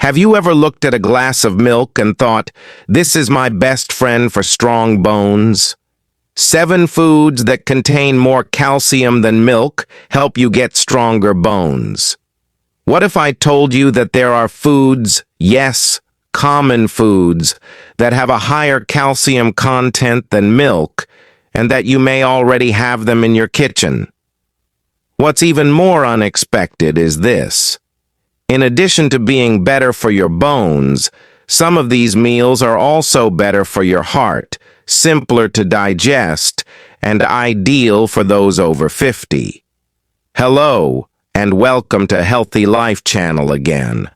Have you ever looked at a glass of milk and thought, this is my best friend for strong bones? 7 foods that contain more calcium than milk help you get stronger bones. What if I told you that there are foods, yes, common foods, that have a higher calcium content than milk, and that you may already have them in your kitchen? What's even more unexpected is this. In addition to being better for your bones, some of these meals are also better for your heart, simpler to digest, and ideal for those over 50. Hello, and welcome to Healthy Life Channel again.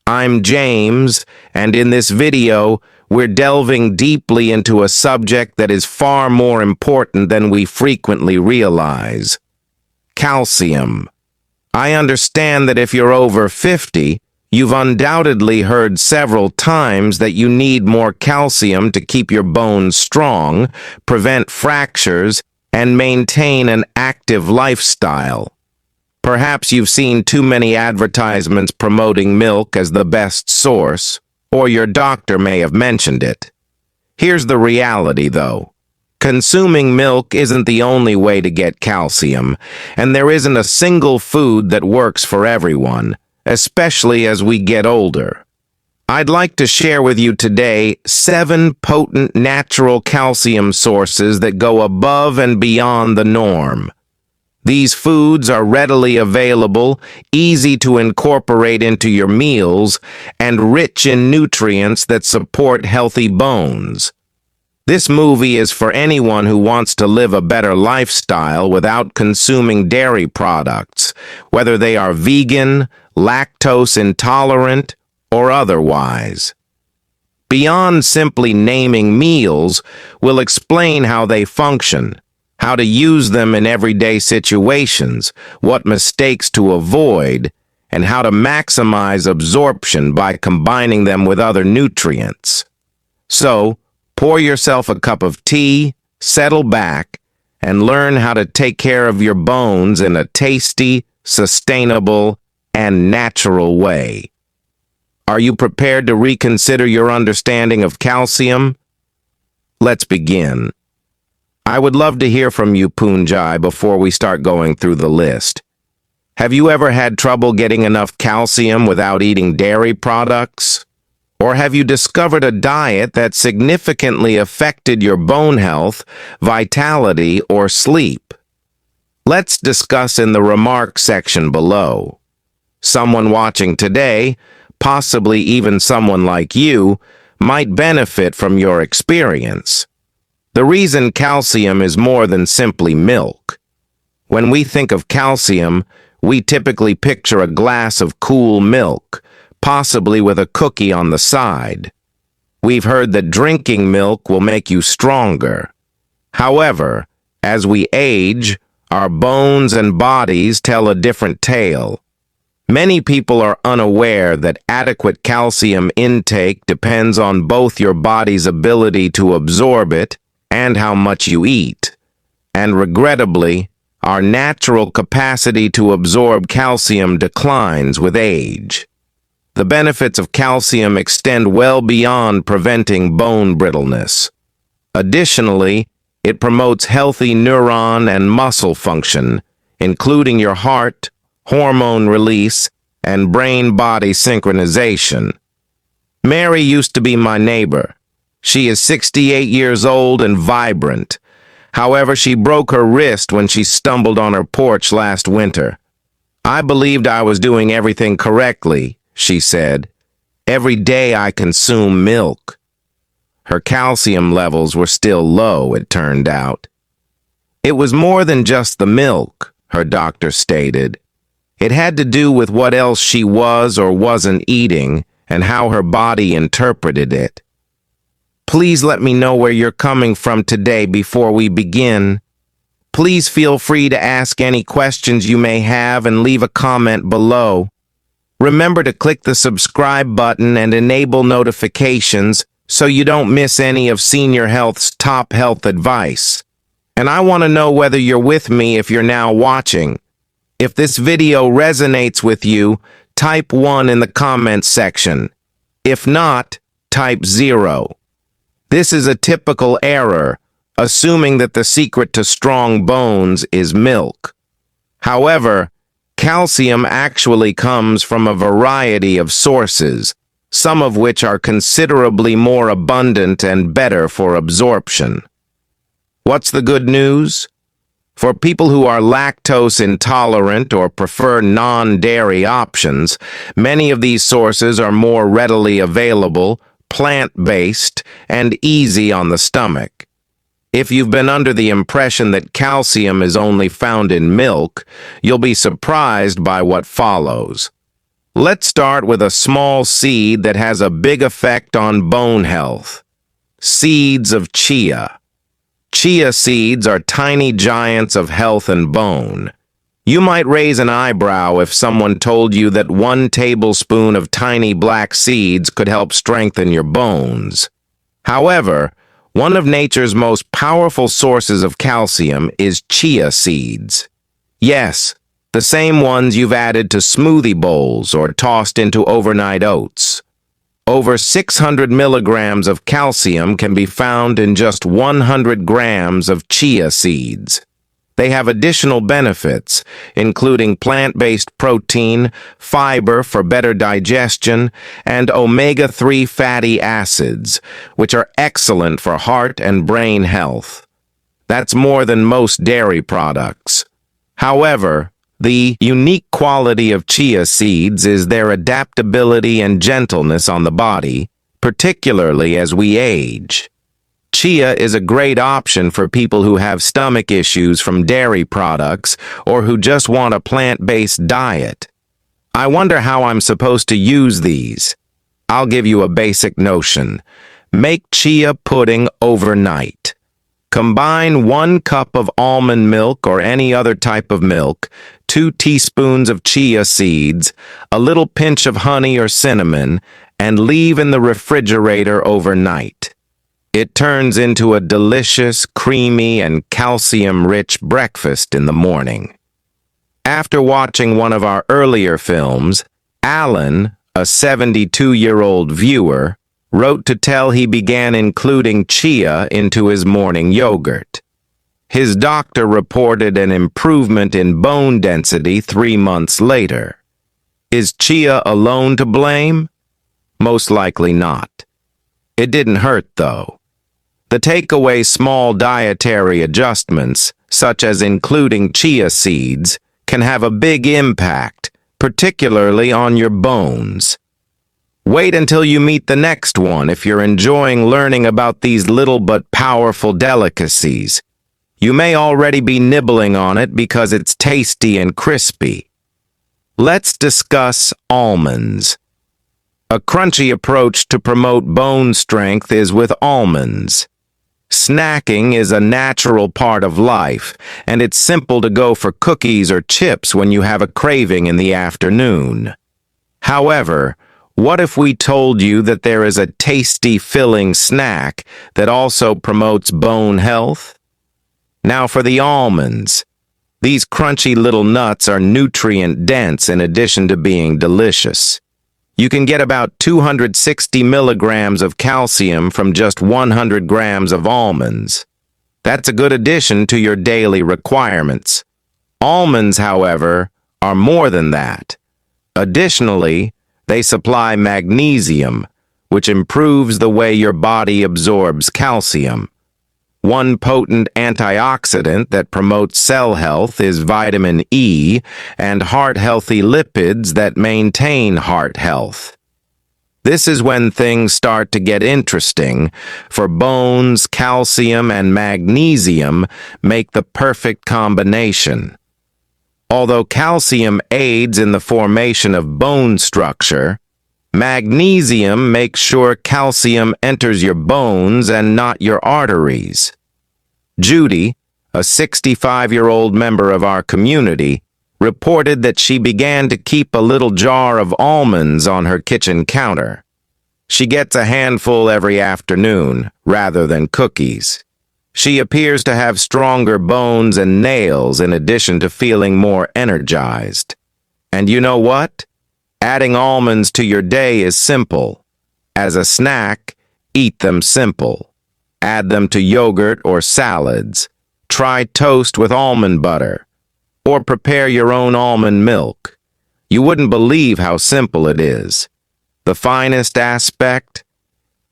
I'm James, and in this video, we're delving deeply into a subject that is far more important than we frequently realize. Calcium. I understand that if you're over 50, you've undoubtedly heard several times that you need more calcium to keep your bones strong, prevent fractures, and maintain an active lifestyle. Perhaps you've seen too many advertisements promoting milk as the best source, or your doctor may have mentioned it. Here's the reality, though. Consuming milk isn't the only way to get calcium, and there isn't a single food that works for everyone, especially as we get older. I'd like to share with you today 7 potent natural calcium sources that go above and beyond the norm. These foods are readily available, easy to incorporate into your meals, and rich in nutrients that support healthy bones. This movie is for anyone who wants to live a better lifestyle without consuming dairy products, whether they are vegan, lactose intolerant, or otherwise. Beyond simply naming meals, we'll explain how they function, how to use them in everyday situations, what mistakes to avoid, and how to maximize absorption by combining them with other nutrients. So, pour yourself a cup of tea, settle back, and learn how to take care of your bones in a tasty, sustainable, and natural way. Are you prepared to reconsider your understanding of calcium? Let's begin. I would love to hear from you, Punjai, before we start going through the list. Have you ever had trouble getting enough calcium without eating dairy products? Or have you discovered a diet that significantly affected your bone health, vitality, or sleep? Let's discuss in the remarks section below. Someone watching today, possibly even someone like you, might benefit from your experience. The reason calcium is more than simply milk. When we think of calcium, we typically picture a glass of cool milk, possibly with a cookie on the side. We've heard that drinking milk will make you stronger. However, as we age, our bones and bodies tell a different tale. Many people are unaware that adequate calcium intake depends on both your body's ability to absorb it and how much you eat. And regrettably, our natural capacity to absorb calcium declines with age. The benefits of calcium extend well beyond preventing bone brittleness. Additionally, it promotes healthy neuron and muscle function, including your heart, hormone release, and brain-body synchronization. Mary used to be my neighbor. She is 68 years old and vibrant. However, she broke her wrist when she stumbled on her porch last winter. I believed I was doing everything correctly, she said. Every day I consume milk. Her calcium levels were still low, it turned out. It was more than just the milk, her doctor stated. It had to do with what else she was or wasn't eating and how her body interpreted it. Please let me know where you're coming from today before we begin. Please feel free to ask any questions you may have and leave a comment below. Remember to click the subscribe button and enable notifications so you don't miss any of Senior Health's top health advice. And I want to know whether you're with me if you're now watching. If this video resonates with you, Type 1 in the comments section. If not, type 0. This is a typical error, assuming that the secret to strong bones is milk. However, calcium actually comes from a variety of sources, some of which are considerably more abundant and better for absorption. What's the good news? For people who are lactose intolerant or prefer non-dairy options, many of these sources are more readily available, plant-based, and easy on the stomach. If you've been under the impression that calcium is only found in milk, you'll be surprised by what follows. Let's start with a small seed that has a big effect on bone health. Seeds of chia. Chia seeds are tiny giants of health and bone. You might raise an eyebrow if someone told you that 1 tablespoon of tiny black seeds could help strengthen your bones. However, one of nature's most powerful sources of calcium is chia seeds. Yes, the same ones you've added to smoothie bowls or tossed into overnight oats. Over 600 milligrams of calcium can be found in just 100 grams of chia seeds. They have additional benefits, including plant-based protein, fiber for better digestion, and omega-3 fatty acids, which are excellent for heart and brain health. That's more than most dairy products. However, the unique quality of chia seeds is their adaptability and gentleness on the body, particularly as we age. Chia is a great option for people who have stomach issues from dairy products or who just want a plant-based diet. I wonder how I'm supposed to use these. I'll give you a basic notion. Make chia pudding overnight. Combine 1 cup of almond milk or any other type of milk, 2 teaspoons of chia seeds, a little pinch of honey or cinnamon, and leave in the refrigerator overnight. It turns into a delicious, creamy, and calcium-rich breakfast in the morning. After watching one of our earlier films, Alan, a 72-year-old viewer, wrote to tell he began including chia into his morning yogurt. His doctor reported an improvement in bone density 3 months later. Is chia alone to blame? Most likely not. It didn't hurt, though. The takeaway small dietary adjustments, such as including chia seeds, can have a big impact, particularly on your bones. Wait until you meet the next one if you're enjoying learning about these little but powerful delicacies. You may already be nibbling on it because it's tasty and crispy. Let's discuss almonds. A crunchy approach to promote bone strength is with almonds. Snacking is a natural part of life, and it's simple to go for cookies or chips when you have a craving in the afternoon. However, what if we told you that there is a tasty, filling snack that also promotes bone health? Now for the almonds. These crunchy little nuts are nutrient-dense in addition to being delicious. You can get about 260 milligrams of calcium from just 100 grams of almonds. That's a good addition to your daily requirements. Almonds, however, are more than that. Additionally, they supply magnesium, which improves the way your body absorbs calcium. One potent antioxidant that promotes cell health is vitamin E and heart-healthy lipids that maintain heart health. This is when things start to get interesting, for bones, calcium, and magnesium make the perfect combination. Although calcium aids in the formation of bone structure, magnesium makes sure calcium enters your bones and not your arteries. Judy, a 65-year-old member of our community, reported that she began to keep a little jar of almonds on her kitchen counter. She gets a handful every afternoon, rather than cookies. She appears to have stronger bones and nails in addition to feeling more energized. And you know what? Adding almonds to your day is simple. As a snack, eat them simple. Add them to yogurt or salads. Try toast with almond butter. Or prepare your own almond milk. You wouldn't believe how simple it is. The finest aspect?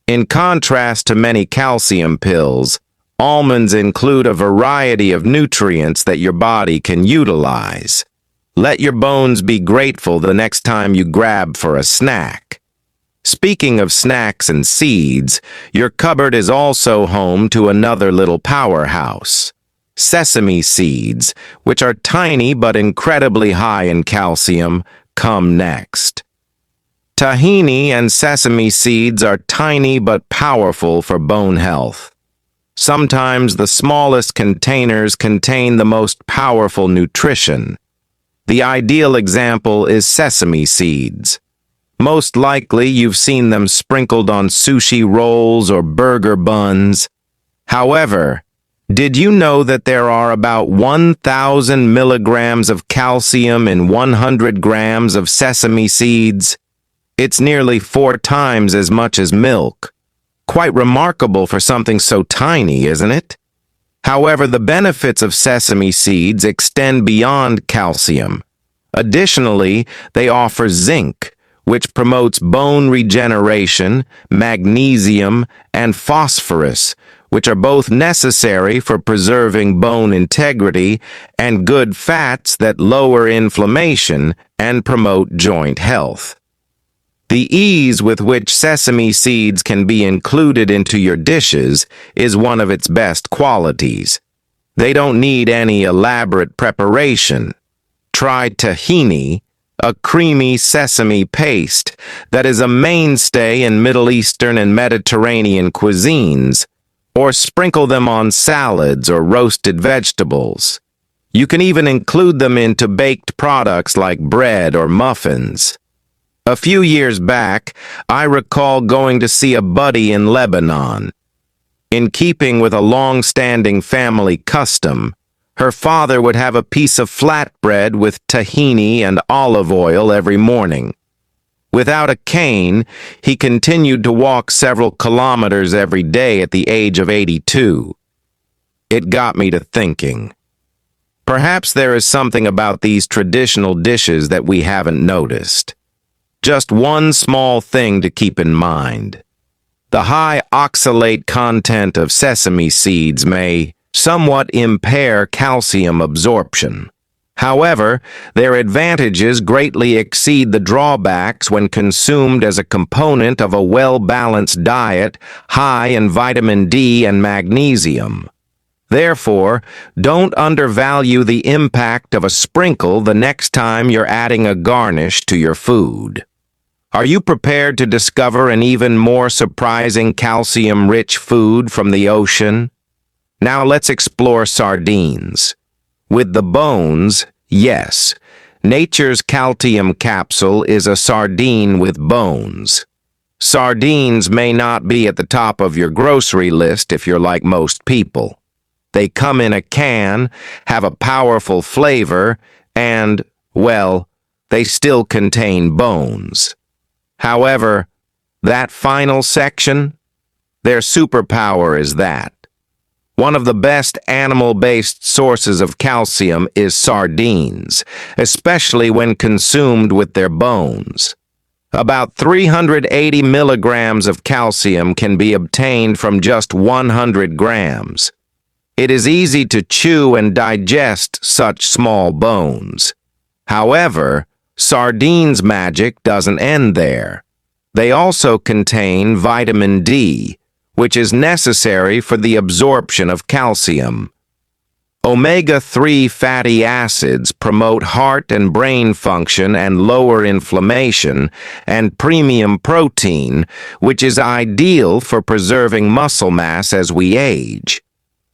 In contrast to many calcium pills, almonds include a variety of nutrients that your body can utilize. Let your bones be grateful the next time you grab for a snack. Speaking of snacks and seeds, your cupboard is also home to another little powerhouse. Sesame seeds, which are tiny but incredibly high in calcium, come next. Tahini and sesame seeds are tiny but powerful for bone health. Sometimes the smallest containers contain the most powerful nutrition. The ideal example is sesame seeds. Most likely you've seen them sprinkled on sushi rolls or burger buns. However, did you know that there are about 1,000 milligrams of calcium in 100 grams of sesame seeds? It's nearly 4 times as much as milk. Quite remarkable for something so tiny, isn't it? However, the benefits of sesame seeds extend beyond calcium. Additionally, they offer zinc, which promotes bone regeneration, magnesium, and phosphorus, which are both necessary for preserving bone integrity, and good fats that lower inflammation and promote joint health. The ease with which sesame seeds can be included into your dishes is one of its best qualities. They don't need any elaborate preparation. Try tahini, a creamy sesame paste that is a mainstay in Middle Eastern and Mediterranean cuisines, or sprinkle them on salads or roasted vegetables. You can even include them into baked products like bread or muffins. A few years back, I recall going to see a buddy in Lebanon. In keeping with a long-standing family custom, her father would have a piece of flatbread with tahini and olive oil every morning. Without a cane, he continued to walk several kilometers every day at the age of 82. It got me to thinking. Perhaps there is something about these traditional dishes that we haven't noticed. Just one small thing to keep in mind. The high oxalate content of sesame seeds may somewhat impair calcium absorption. However, their advantages greatly exceed the drawbacks when consumed as a component of a well-balanced diet high in vitamin D and magnesium. Therefore, don't undervalue the impact of a sprinkle the next time you're adding a garnish to your food. Are you prepared to discover an even more surprising calcium-rich food from the ocean? Now let's explore sardines. With the bones, yes, nature's calcium capsule is a sardine with bones. Sardines may not be at the top of your grocery list if you're like most people. They come in a can, have a powerful flavor, and, well, they still contain bones. However, that final section, their superpower is that. One of the best animal-based sources of calcium is sardines, especially when consumed with their bones. About 380 milligrams of calcium can be obtained from just 100 grams. It is easy to chew and digest such small bones. However, sardines' magic doesn't end there. They also contain vitamin D, which is necessary for the absorption of calcium. Omega-3 fatty acids promote heart and brain function and lower inflammation, and premium protein, which is ideal for preserving muscle mass as we age.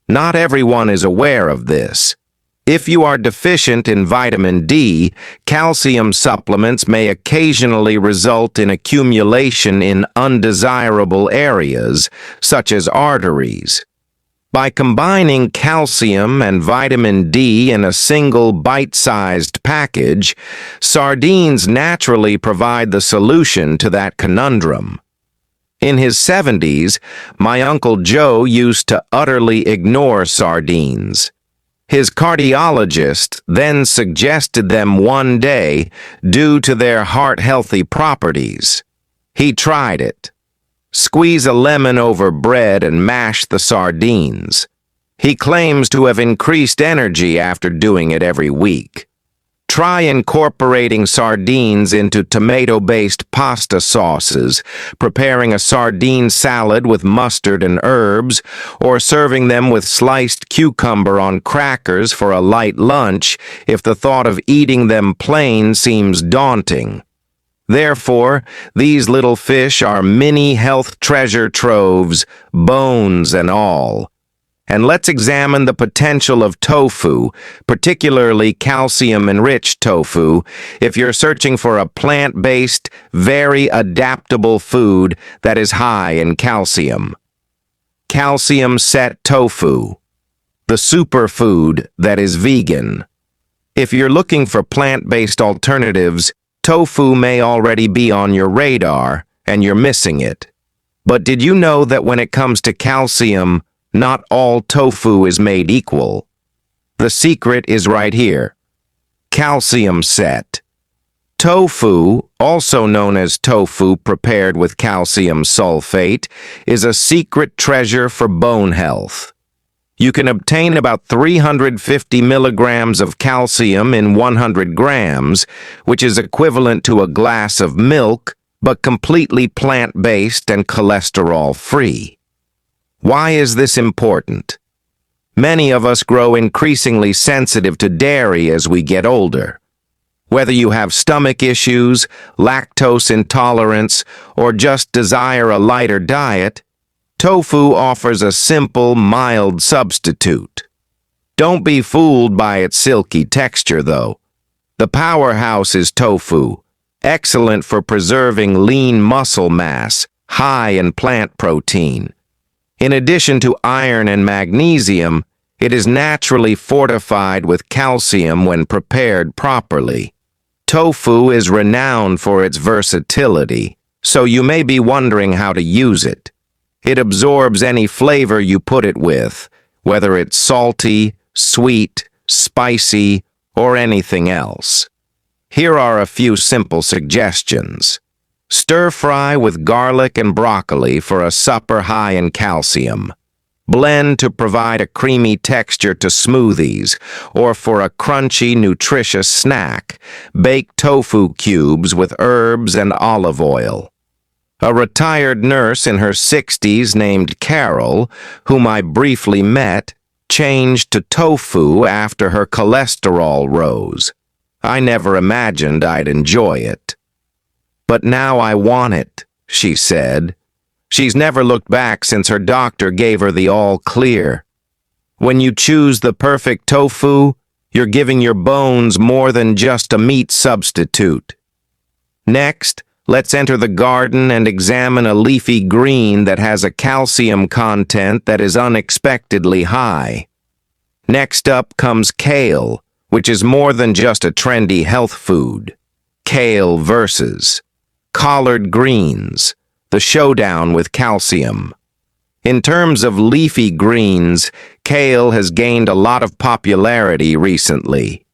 Not everyone is aware of this. If you are deficient in vitamin D, calcium supplements may occasionally result in accumulation in undesirable areas, such as arteries. By combining calcium and vitamin D in a single bite-sized package, sardines naturally provide the solution to that conundrum. In his 70s, my Uncle Joe used to utterly ignore sardines. His cardiologist then suggested them one day due to their heart-healthy properties. He tried it. Squeeze a lemon over bread and mash the sardines. He claims to have increased energy after doing it every week. Try incorporating sardines into tomato-based pasta sauces, preparing a sardine salad with mustard and herbs, or serving them with sliced cucumber on crackers for a light lunch if the thought of eating them plain seems daunting. Therefore, these little fish are mini health treasure troves, bones and all. And let's examine the potential of tofu, particularly calcium-enriched tofu, if you're searching for a plant-based, very adaptable food that is high in calcium. Calcium-set tofu, the superfood that is vegan. If you're looking for plant-based alternatives, tofu may already be on your radar, and you're missing it. But did you know that when it comes to calcium, not all tofu is made equal? The secret is right here. Calcium set. Tofu, also known as tofu prepared with calcium sulfate, is a secret treasure for bone health. You can obtain about 350 milligrams of calcium in 100 grams, which is equivalent to a glass of milk, but completely plant-based and cholesterol-free. Why is this important? Many of us grow increasingly sensitive to dairy as we get older. Whether you have stomach issues, lactose intolerance, or just desire a lighter diet, tofu offers a simple, mild substitute. Don't be fooled by its silky texture, though. The powerhouse is tofu, excellent for preserving lean muscle mass, high in plant protein. In addition to iron and magnesium, it is naturally fortified with calcium when prepared properly. Tofu is renowned for its versatility, so you may be wondering how to use it. It absorbs any flavor you put it with, whether it's salty, sweet, spicy, or anything else. Here are a few simple suggestions. Stir-fry with garlic and broccoli for a supper high in calcium. Blend to provide a creamy texture to smoothies, or for a crunchy, nutritious snack. Bake tofu cubes with herbs and olive oil. A retired nurse in her 60s named Carol, whom I briefly met, changed to tofu after her cholesterol rose. I never imagined I'd enjoy it. But now I want it, she said. She's never looked back since her doctor gave her the all-clear. When you choose the perfect tofu, you're giving your bones more than just a meat substitute. Next, let's enter the garden and examine a leafy green that has a calcium content that is unexpectedly high. Next up comes kale, which is more than just a trendy health food. Kale versus collard greens, the showdown with calcium. In terms of leafy greens, kale has gained a lot of popularity recently.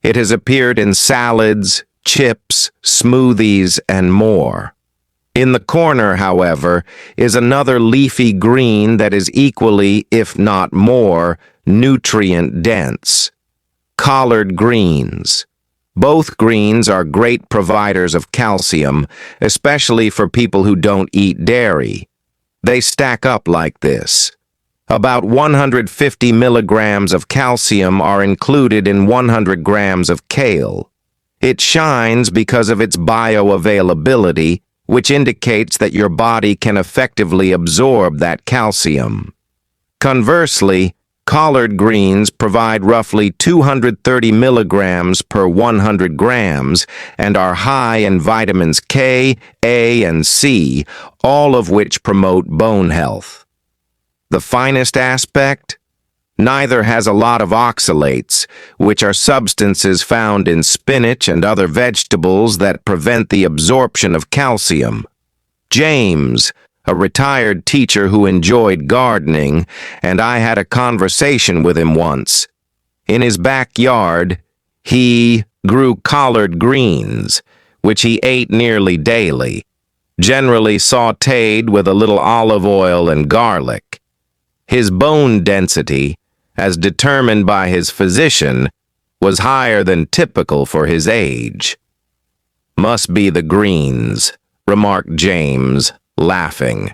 It has appeared in salads, chips, smoothies, and more. In the corner, however, is another leafy green that is equally, if not more, nutrient-dense. Collard greens. Both greens are great providers of calcium, especially for people who don't eat dairy. They stack up like this. About 150 milligrams of calcium are included in 100 grams of kale. It shines because of its bioavailability, which indicates that your body can effectively absorb that calcium. Conversely, collard greens provide roughly 230 milligrams per 100 grams and are high in vitamins K, A, and C, all of which promote bone health. The finest aspect? Neither has a lot of oxalates, which are substances found in spinach and other vegetables that prevent the absorption of calcium. James, a retired teacher who enjoyed gardening, and I had a conversation with him once. In his backyard, he grew collard greens, which he ate nearly daily, generally sautéed with a little olive oil and garlic. His bone density, as determined by his physician, was higher than typical for his age. "Must be the greens," remarked James, laughing.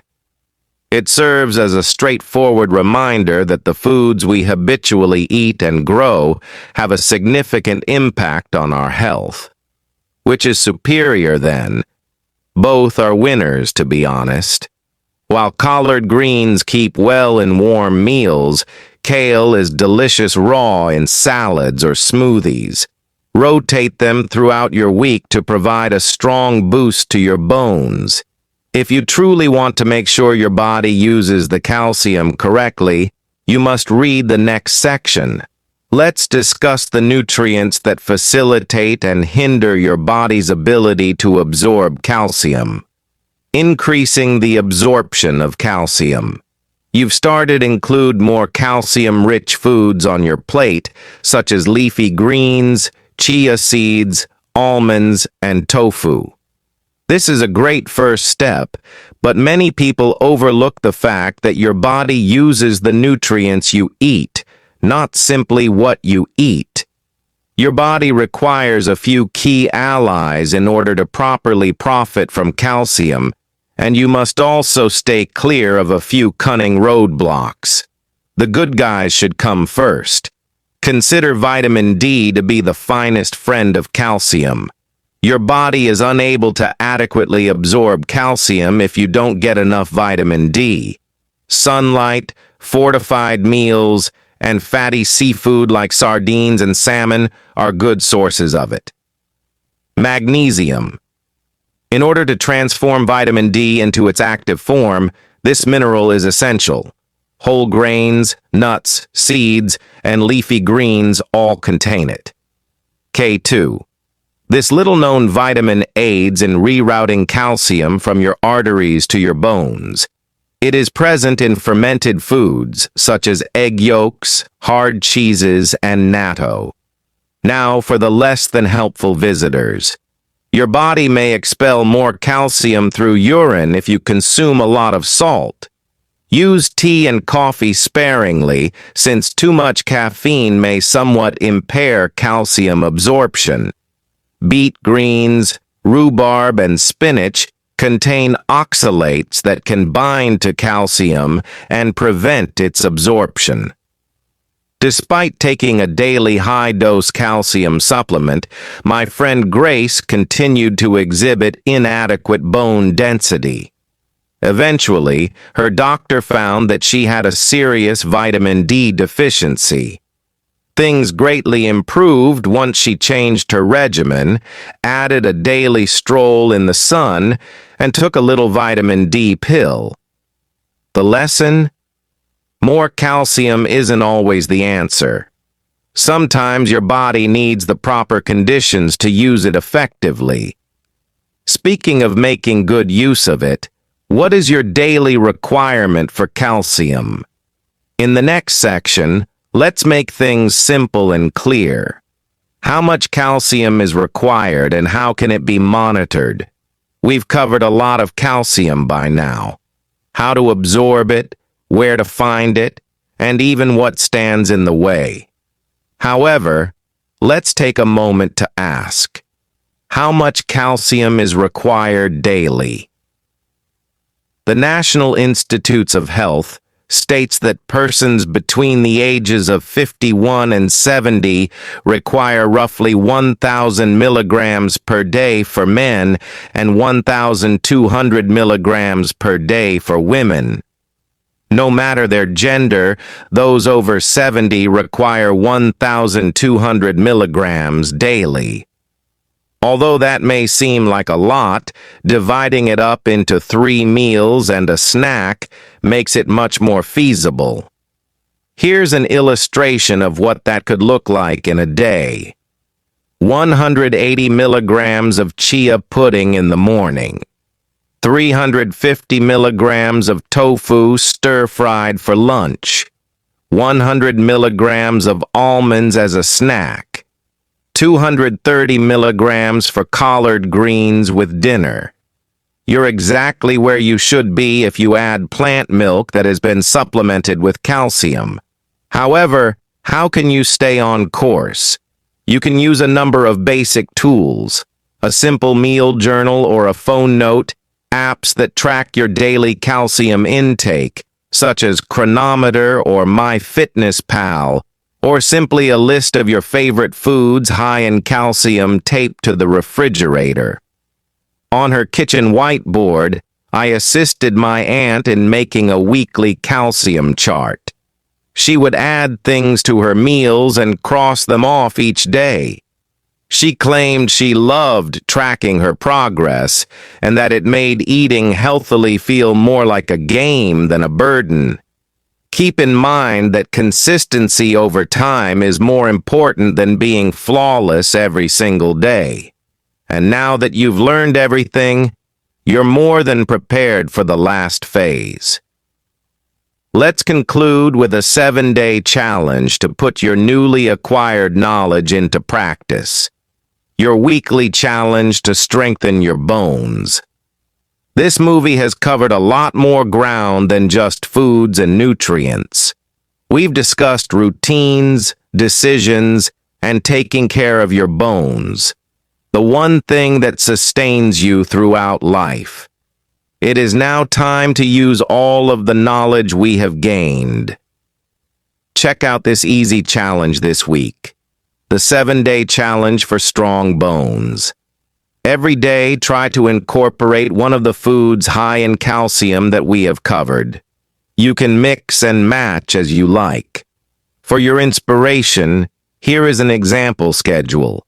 It serves as a straightforward reminder that the foods we habitually eat and grow have a significant impact on our health. Which is superior, then? Both are winners, to be honest. While collard greens keep well in warm meals, kale is delicious raw in salads or smoothies. Rotate them throughout your week to provide a strong boost to your bones. If you truly want to make sure your body uses the calcium correctly, you must read the next section. Let's discuss the nutrients that facilitate and hinder your body's ability to absorb calcium. Increasing the absorption of calcium. You've started to include more calcium-rich foods on your plate, such as leafy greens, chia seeds, almonds, and tofu. This is a great first step, but many people overlook the fact that your body uses the nutrients you eat, not simply what you eat. Your body requires a few key allies in order to properly profit from calcium, and you must also stay clear of a few cunning roadblocks. The good guys should come first. Consider vitamin D to be the finest friend of calcium. Your body is unable to adequately absorb calcium if you don't get enough vitamin D. Sunlight, fortified meals, and fatty seafood like sardines and salmon are good sources of it. Magnesium. In order to transform vitamin D into its active form, this mineral is essential. Whole grains, nuts, seeds, and leafy greens all contain it. K2. This little-known vitamin aids in rerouting calcium from your arteries to your bones. It is present in fermented foods, such as egg yolks, hard cheeses, and natto. Now for the less than helpful visitors. Your body may expel more calcium through urine if you consume a lot of salt. Use tea and coffee sparingly, since too much caffeine may somewhat impair calcium absorption. Beet greens, rhubarb, and spinach contain oxalates that can bind to calcium and prevent its absorption. Despite taking a daily high-dose calcium supplement, my friend Grace continued to exhibit inadequate bone density. Eventually, her doctor found that she had a serious vitamin D deficiency. Things greatly improved once she changed her regimen, added a daily stroll in the sun, and took a little vitamin D pill. The lesson? More calcium isn't always the answer. Sometimes your body needs the proper conditions to use it effectively. Speaking of making good use of it, what is your daily requirement for calcium? In the next section, let's make things simple and clear. How much calcium is required and how can it be monitored? We've covered a lot of calcium by now. How to absorb it, where to find it, and even what stands in the way. However, let's take a moment to ask, how much calcium is required daily? The National Institutes of Health states that persons between the ages of 51 and 70 require roughly 1,000 milligrams per day for men and 1,200 milligrams per day for women. No matter their gender, those over 70 require 1,200 milligrams daily. Although that may seem like a lot, dividing it up into 3 meals and a snack makes it much more feasible. Here's an illustration of what that could look like in a day. 180 milligrams of chia pudding in the morning. 350 milligrams of tofu stir-fried for lunch. 100 milligrams of almonds as a snack. 230 milligrams for collard greens with dinner. You're exactly where you should be if you add plant milk that has been supplemented with calcium. However, how can you stay on course? You can use a number of basic tools, a simple meal journal or a phone note, apps that track your daily calcium intake, such as Chronometer or MyFitnessPal, or simply a list of your favorite foods high in calcium taped to the refrigerator. On her kitchen whiteboard, I assisted my aunt in making a weekly calcium chart. She would add things to her meals and cross them off each day. She claimed she loved tracking her progress and that it made eating healthily feel more like a game than a burden. Keep in mind that consistency over time is more important than being flawless every single day. And now that you've learned everything, you're more than prepared for the last phase. Let's conclude with a 7-day challenge to put your newly acquired knowledge into practice. Your weekly challenge to strengthen your bones. This movie has covered a lot more ground than just foods and nutrients. We've discussed routines, decisions, and taking care of your bones. The one thing that sustains you throughout life. It is now time to use all of the knowledge we have gained. Check out this easy challenge this week. The 7-day challenge for strong bones. Every day, try to incorporate one of the foods high in calcium that we have covered. You can mix and match as you like. For your inspiration, here is an example schedule.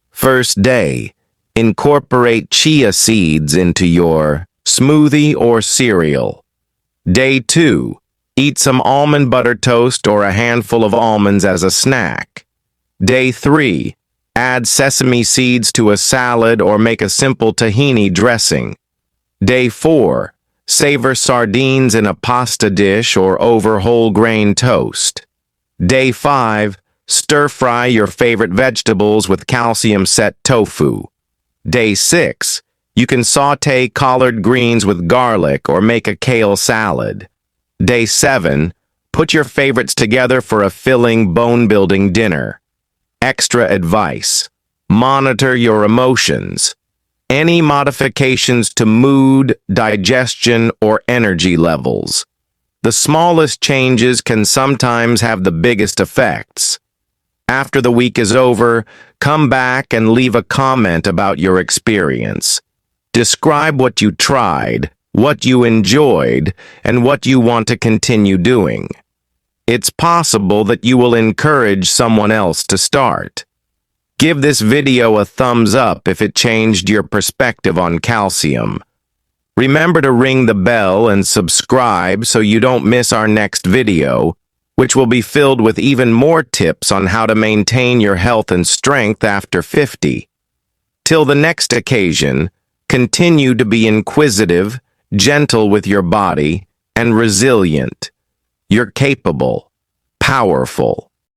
First day, incorporate chia seeds into your smoothie or cereal. Day 2, eat some almond butter toast or a handful of almonds as a snack. Day 3, add sesame seeds to a salad or make a simple tahini dressing. Day 4, savor sardines in a pasta dish or over whole grain toast. Day 5, stir-fry your favorite vegetables with calcium-set tofu. Day 6, you can saute collard greens with garlic or make a kale salad. Day 7, put your favorites together for a filling, bone-building dinner. Extra advice. Monitor your emotions. Any modifications to mood, digestion, or energy levels. The smallest changes can sometimes have the biggest effects. After the week is over, come back and leave a comment about your experience. Describe what you tried, what you enjoyed, and what you want to continue doing. It's possible that you will encourage someone else to start. Give this video a thumbs up if it changed your perspective on calcium. Remember to ring the bell and subscribe so you don't miss our next video, which will be filled with even more tips on how to maintain your health and strength after 50. Till the next occasion, continue to be inquisitive, gentle with your body, and resilient. You're capable, powerful,